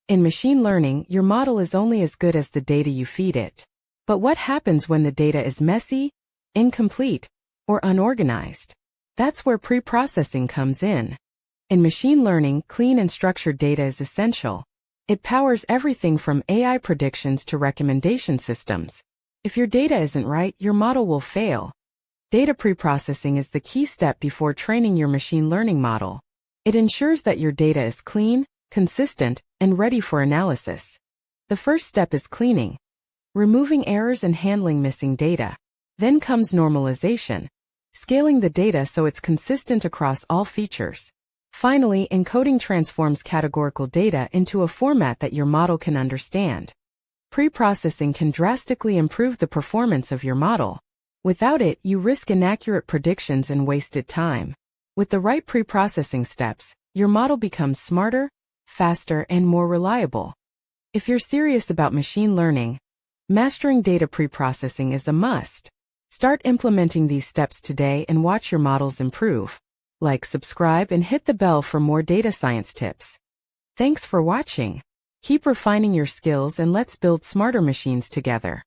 In machine learning, your model is only as good as the data you feed it. But what happens when the data is messy, incomplete, or unorganized? That's where preprocessing comes in. In machine learning, clean and structured data is essential. It powers everything from AI predictions to recommendation systems. If your data isn't right, your model will fail. Data preprocessing is the key step before training your machine learning model. It ensures that your data is clean, consistent, and ready for analysis. The first step is cleaning, removing errors and handling missing data. Then comes normalization, scaling the data so it's consistent across all features. Finally, encoding transforms categorical data into a format that your model can understand. Preprocessing can drastically improve the performance of your model. Without it, you risk inaccurate predictions and wasted time. With the right preprocessing steps, your model becomes smarter, faster, and more reliable. If you're serious about machine learning, mastering data preprocessing is a must. Start implementing these steps today and watch your models improve. Like, subscribe, and hit the bell for more data science tips. Thanks for watching. Keep refining your skills and let's build smarter machines together.